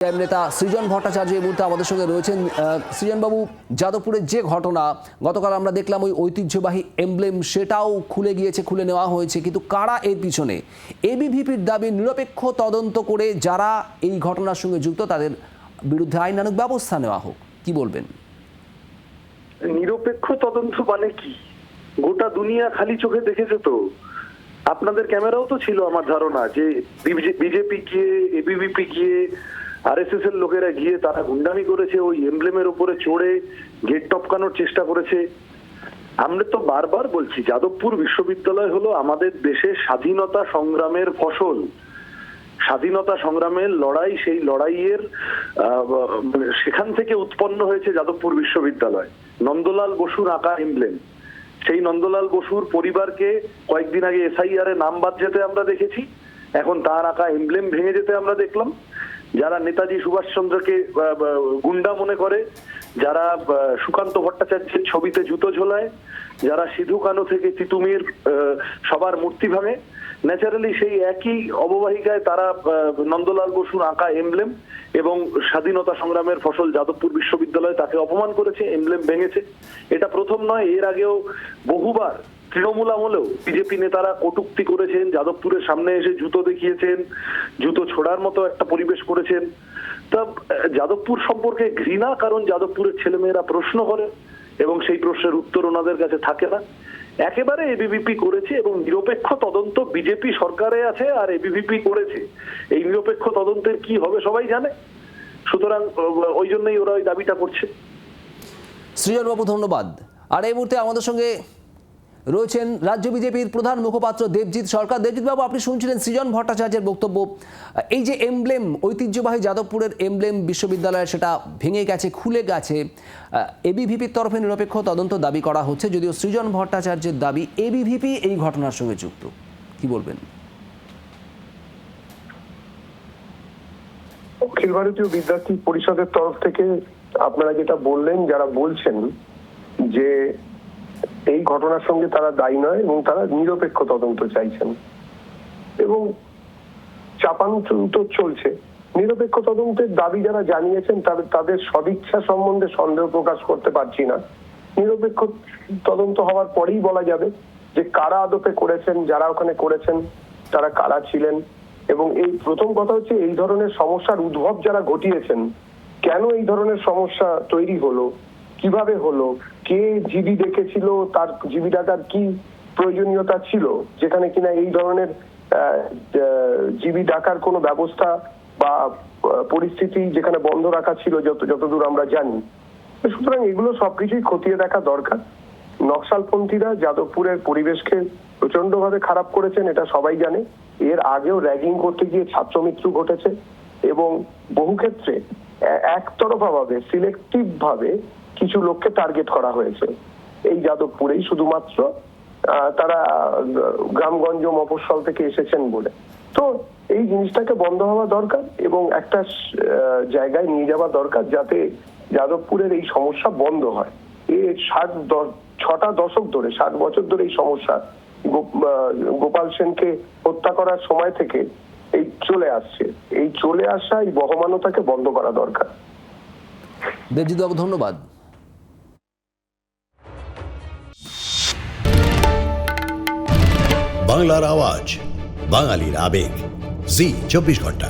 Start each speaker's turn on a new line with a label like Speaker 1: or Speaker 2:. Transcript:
Speaker 1: নেতা সৃজন ভট্টাচার্য এই মুহূর্তে আমাদের সঙ্গে রয়েছেন। সৃজনবাবু, যাদবপুরের যে ঘটনা গতকাল আমরা দেখলাম, ওই ঐতিহ্যবাহী এমব্লেম সেটাও খুলে গিয়েছে, খুলে নেওয়া হয়েছে, কিন্তু কারা এর পিছনে? এবিভিপির দাবি নিরপেক্ষ তদন্ত করে যারা এই ঘটনার সঙ্গে যুক্ত তাদের বিরুদ্ধে আইনানুগ ব্যবস্থা নেওয়া হোক। কি বলবেন?
Speaker 2: নিরপেক্ষ তদন্ত মানে কি? গোটা দুনিয়া খালি চোখে দেখেছে তো। আপনাদের ক্যামেরাও তো ছিল আমার ধারণা, যে বিজেপি গিয়ে, এবিভিপি গিয়ে, আরএসএস এর লোকেরা গিয়ে তারা গুন্ডামি করেছে, ওই এমব্লেমের উপরে চড়ে গেট টপকানোর চেষ্টা করেছে। আমরা তো বারবার বলছি, যাদবপুর বিশ্ববিদ্যালয় হলো আমাদের দেশের স্বাধীনতা সংগ্রামের ফসল, স্বাধীনতা সংগ্রামের লড়াই। সেই লড়াইয়ের সেখান থেকে উৎপন্ন হয়েছে যাদবপুর বিশ্ববিদ্যালয়। নন্দলাল বসুর আঁকা এমব্লেম, সেই নন্দলাল বসুর পরিবারকে কয়েকদিন আগে এসআইআর এ নাম বাদ যেতে আমরা দেখেছি, এখন তার আঁকা এমব্লেম ভেঙে যেতে আমরা দেখলাম। যারা নেতাজি সুভাষচন্দ্রকে গুন্ডা মনে করে, যারা সুকান্ত ভট্টাচার্যের ছবিতে জুতো ঝোলায়, যারা সিধু কানু থেকে তিতুমির সবার মূর্তি ভাঙে, ন্যাচারালি সেই একই অববাহিকায় তারা নন্দলাল বসুর আঁকা এমব্লেম এবং স্বাধীনতা সংগ্রামের ফসল যাদবপুর বিশ্ববিদ্যালয় তাকে অপমান করেছে, এমব্লেম ভেঙেছে। এটা প্রথম নয়, এর আগেও বহুবার তৃণমূল আমলেও বিজেপি নেতারা কটূক্তি করেছেন, যাদবপুরের সামনে এসে জুতো দেখিয়েছেন, জুতো ছোড়ার মতো একটা পরিবেশ করেছেন। তা যাদবপুর সম্পর্কে ঘৃণা, কারণ যাদবপুরের ছেলেমেয়েরা প্রশ্ন করে এবং সেই প্রশ্নের উত্তর ওনাদের কাছে থাকে না। একেবারে এবিভিপি করেছে এবং নিরপেক্ষ তদন্ত বিজেপি সরকারে আছে আর এবিভিপি করেছে। এই নিরপেক্ষ তদন্তের কি হবে সবাই জানে, সুতরাং ওই জন্যই ওরা ওই দাবিটা করছে।
Speaker 1: সৃজনবাবু ধন্যবাদ। আর এই মুহূর্তে আমাদের সঙ্গে রয়েছেন রাজ্য বিজেপির প্রধান মুখপাত্র দেবজিৎ সরকার। দেবজিৎ বাবু, আপনি শুনছিলেন সৃজন ভট্টাচার্যের বক্তব্য। এই যে এমব্লেম, ঐতিহ্যবাহী যাদবপুরের এমব্লেম বিশ্ববিদ্যালয়ের, সেটা ভেঙে গেছে, খুলে গেছে, এবিভিপির তরফে নিরপেক্ষ তদন্ত দাবি করা হচ্ছে, যদিও সৃজন ভট্টাচার্যের দাবি এবিভিপি এই ঘটনার সঙ্গে যুক্ত। কি বলবেন?
Speaker 3: অখিল ভারতীয় বিদ্যার্থী পরিষদের তরফ থেকে আপনারা যেটা বললেন, যারা বলছেন যে এই ঘটনার সঙ্গে তারা দায়ী নয় এবং তারা নিরপেক্ষ তদন্ত চাইছেন এবং চাপানুতর চলছে। নিরপেক্ষ তদন্তের দাবি যারা জানিয়েছেন তাদের সদিচ্ছা সম্বন্ধে সন্দেহ প্রকাশ করতে পারছি না। নিরপেক্ষ তদন্ত হওয়ার পরেই বলা যাবে যে কারা আদপে করেছেন, যারা ওখানে করেছেন তারা কারা ছিলেন। এবং এই প্রথম কথা হচ্ছে, এই ধরনের সমস্যার উদ্ভব যারা ঘটিয়েছেন, কেন এই ধরনের সমস্যা তৈরি হলো, কিভাবে হলো, কে জিবি দেখেছিল, তার জিবি ডাকার কি প্রয়োজনীয়তা ছিল, যেখানে কিনা এই ধরনের জিবি ডাকার কোনো ব্যবস্থা বা পরিস্থিতি যেখানে বন্ধ রাখা ছিল যতদূর আমরা জানি। সুতরাং এগুলো সবকিছুই খতিয়ে দেখা দরকার। নকশালপন্থীরা যাদবপুরের পরিবেশকে প্রচন্ডভাবে খারাপ করেছেন, এটা সবাই জানে। এর আগেও র্যাগিং করতে গিয়ে ছাত্র মৃত্যু ঘটেছে এবং বহু ক্ষেত্রে একতরফা ভাবে, সিলেক্টিভ ভাবে কিছু লোককে টার্গেট করা হয়েছে এই যাদবপুরেই, শুধুমাত্র তারা গ্রামগঞ্জ মফস্বল থেকে এসেছেন বলে। তো এই জিনিসটাকে বন্ধ হওয়া দরকার এবং একটা জায়গায় নিয়ে যাওয়া দরকার যাতে যাদবপুরের এই সমস্যা বন্ধ হয়। এই 6টা দশক ধরে, 60 বছর ধরে এই সমস্যা, গোপাল সেনকে হত্যা করার সময় থেকে এই চলে আসছে। এই চলে আসা এই বহমানতাকে বন্ধ করা দরকার।
Speaker 1: দেবজিৎ বাবু ধন্যবাদ।
Speaker 4: বাংলার আওয়াজ, বাঙালির আবেগ, জি 24 ঘন্টা।